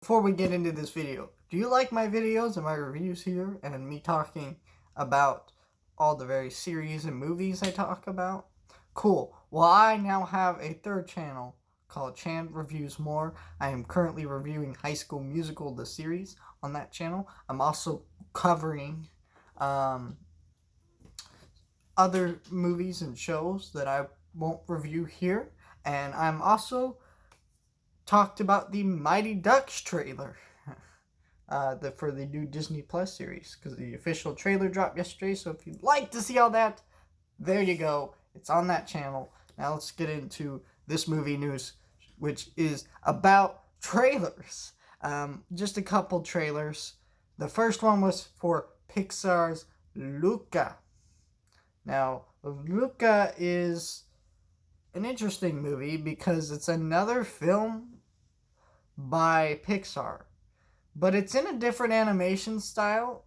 Before we get into this video, do you like my videos and my reviews here and me talking about all the various series and movies I talk about? Cool. Well, I now have a third channel called Chan Reviews More. I am currently reviewing High School Musical, the series, on that channel. I'm also covering other movies and shows that I won't review here. And I'm also talked about the Mighty Ducks trailer for the new Disney Plus series, because the official trailer dropped yesterday. So if you'd like to see all that, there you go. It's on that channel. Now let's get into this movie news, which is about trailers. Just a couple trailers. The first one was for Pixar's Luca. Now, Luca is an interesting movie because it's another film by Pixar, but it's in a different animation style,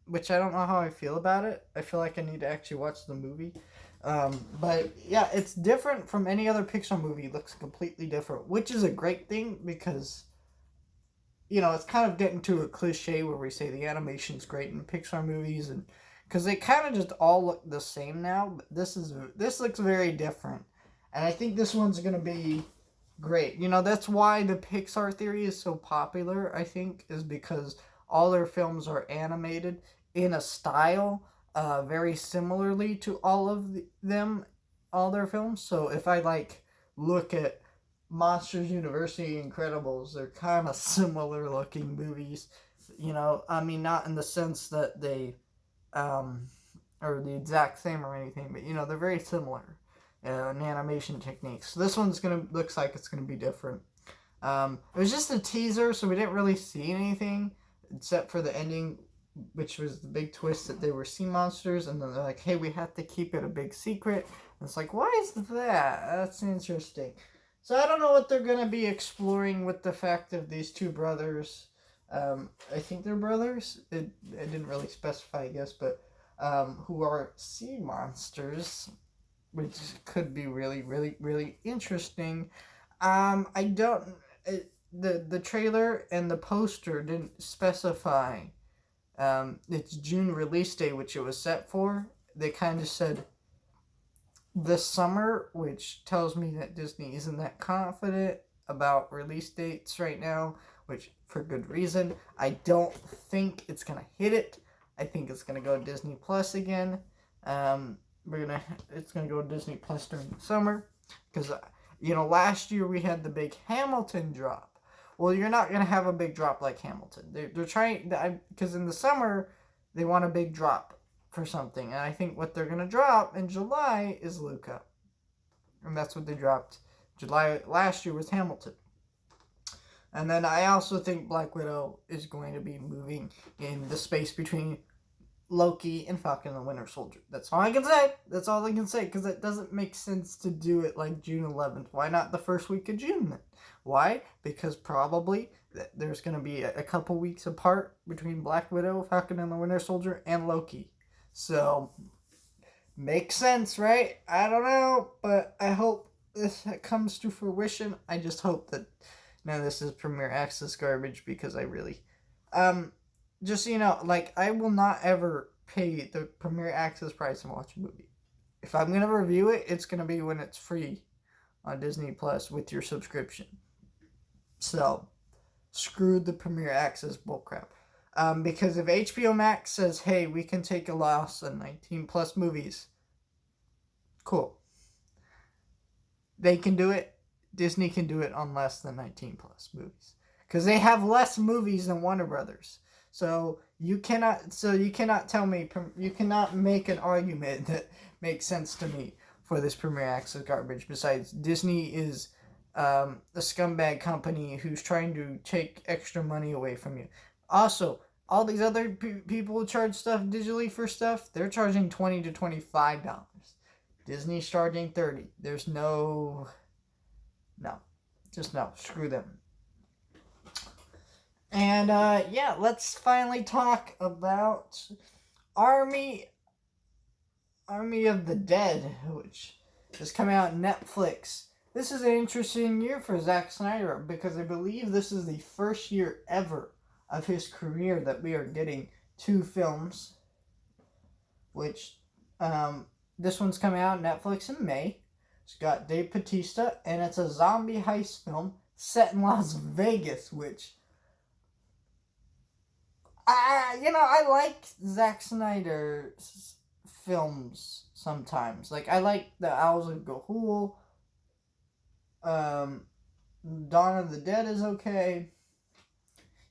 which I don't know how I feel about it. I feel like I need to actually watch the movie. But yeah, it's different from any other Pixar movie. It looks completely different, which is a great thing because, it's kind of getting to a cliche where we say the animation's great in Pixar movies, and because they kind of just all look the same now. But this looks very different, and I think this one's gonna be great. That's why the Pixar theory is so popular, I think, is because all their films are animated in a style very similarly to all their films. So if I look at Monsters University, Incredibles, they're kind of similar looking movies. I mean, not in the sense that they are the exact same or anything, but they're very similar in animation techniques. So this one's looks like it's gonna be different. It was just a teaser, so we didn't really see anything except for the ending, which was the big twist that they were sea monsters, and then they're like, "Hey, we have to keep it a big secret." And it's like, why is that? That's interesting. So I don't know what they're gonna be exploring with the fact of these two brothers. I think they're brothers. It didn't really specify, I guess, but who are sea monsters, which could be really, really, really interesting. I don't. The trailer and the poster didn't specify its June release date, which it was set for. They kind of said this summer, which tells me that Disney isn't that confident about release dates right now, which for good reason. I don't think it's gonna hit it. I think it's gonna go Disney Plus again. It's gonna go Disney Plus during the summer because last year we had the big Hamilton drop. Well, you're not gonna have a big drop like Hamilton. They're trying, because in the summer they want a big drop for something, and I think what they're gonna drop in July is Luca, and that's what they dropped. July last year was Hamilton. And then I also think Black Widow is going to be moving in the space between Loki and Falcon and the Winter Soldier. That's all I can say. That's all I can say, because it doesn't make sense to do it like June 11th. Why not the first week of June then? Why? Because probably there's going to be a couple weeks apart between Black Widow, Falcon and the Winter Soldier, and Loki. So, makes sense, right? I don't know, but I hope this comes to fruition. I just hope that none of this is Premier Access garbage, because I really, just so you know, I will not ever pay the Premier Access price and watch a movie. If I'm gonna review it, it's gonna be when it's free on Disney Plus with your subscription. So, screw the Premier Access bullcrap. Because if HBO Max says, "Hey, we can take a loss on 19 plus movies," cool. They can do it. Disney can do it on less than 19 plus movies, because they have less movies than Warner Brothers. So you cannot tell me, you cannot make an argument that makes sense to me for this Premier Access garbage. Besides, Disney is a scumbag company who's trying to take extra money away from you. Also, all these other people who charge stuff digitally for stuff, they're charging $20 to $25. Disney's charging $30. There's no, just no. Screw them. And yeah, let's finally talk about Army of the Dead, which is coming out on Netflix this is an interesting year for Zack Snyder because I believe this is the first year ever of his career that we are getting 2 films, which this one's coming out on Netflix in May. It's got Dave Bautista, and it's a zombie heist film set in Las Vegas, which I like Zack Snyder's films sometimes. Like, I like The Owls of Ga'Hoole. Dawn of the Dead is okay.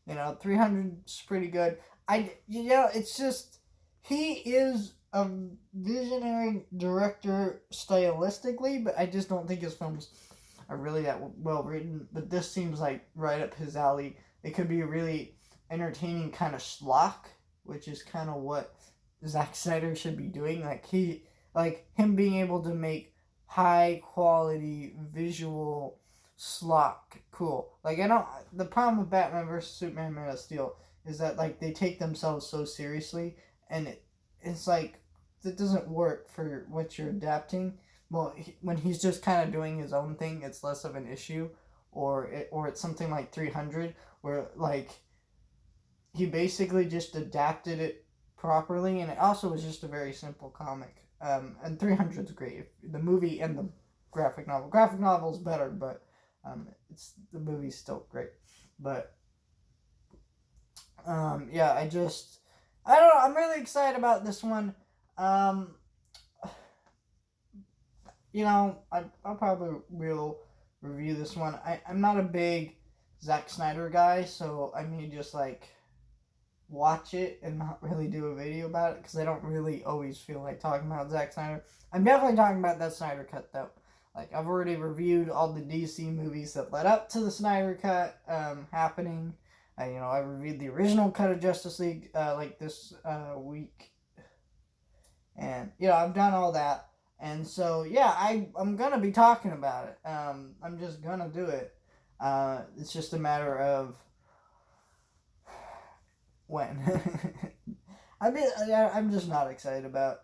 300's pretty good. It's just, he is a visionary director stylistically, but I just don't think his films are really that well written. But this seems like right up his alley. It could be a really entertaining kind of schlock, which is kind of what Zack Snyder should be doing. Like him being able to make high quality visual schlock cool. Like, the problem with Batman vs Superman Man of Steel is that, like, they take themselves so seriously, and it's like it doesn't work for what you're adapting. Well, when he's just kind of doing his own thing, it's less of an issue. Or it's something like 300, where, like, he basically just adapted it properly, and it also was just a very simple comic. And 300's great. The movie and the graphic novel. Graphic novel's better, but the movie's still great. But yeah, I don't know. I'm really excited about this one. I'll probably will review this one. I'm not a big Zack Snyder guy, so I may just like watch it and not really do a video about it because I don't really always feel like talking about Zack Snyder. I'm definitely talking about that Snyder Cut though. Like, I've already reviewed all the DC movies that led up to the Snyder Cut happening. I reviewed the original cut of Justice League this week. And, I've done all that. And so, yeah, I'm going to be talking about it. I'm just going to do it. It's just a matter of when. I'm just not excited about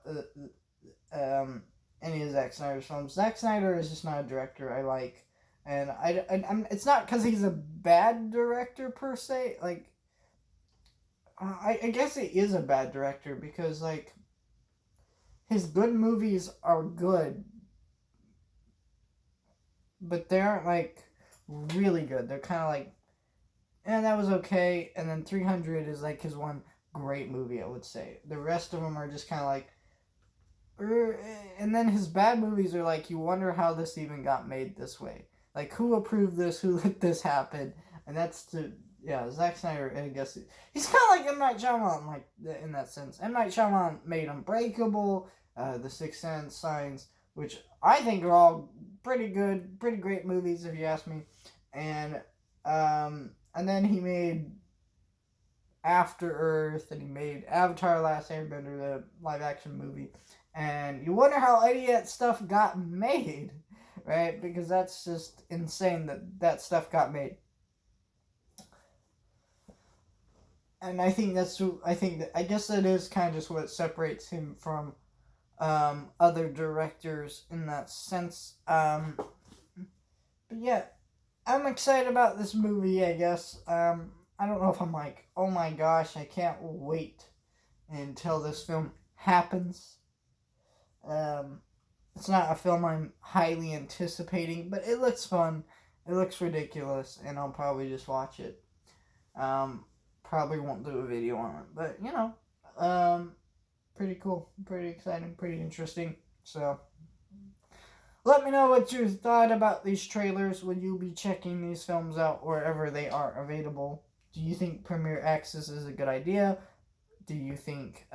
any of Zack Snyder's films. Zack Snyder is just not a director I like, and I'm it's not because he's a bad director per se. Like, I guess he is a bad director because, like, his good movies are good, but they aren't like really good. They're kind of like, that was okay, and then 300 is like his one great movie, I would say. The rest of them are just kind of like. And then his bad movies are like, you wonder how this even got made this way. Like, who approved this? Who let this happen? And Zack Snyder, I guess, he's kind of like M. Night Shyamalan, like, in that sense. M. Night Shyamalan made Unbreakable, The Sixth Sense, Signs, which I think are all pretty good, pretty great movies, if you ask me. And then he made After Earth, and he made Avatar: Last Airbender, the live-action movie. And you wonder how any of that stuff got made, right? Because that's just insane that stuff got made. And I guess that is kind of just what separates him from other directors in that sense. But yeah, I'm excited about this movie, I guess. I don't know if I'm like, oh my gosh, I can't wait until this film happens. It's not a film I'm highly anticipating, but it looks fun. It looks ridiculous, and I'll probably just watch it. Probably won't do a video on it, but pretty cool, pretty exciting, pretty interesting. So, let me know what you thought about these trailers. Will you be checking these films out wherever they are available? Do you think Premier Access is a good idea? Do you think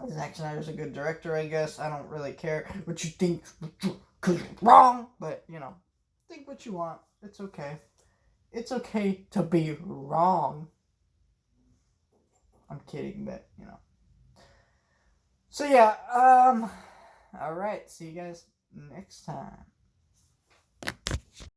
Zack Snyder's a good director, I guess? I don't really care what you think, because you're wrong. But, think what you want. It's okay. It's okay to be wrong. I'm kidding, but, So, yeah, alright. See you guys next time.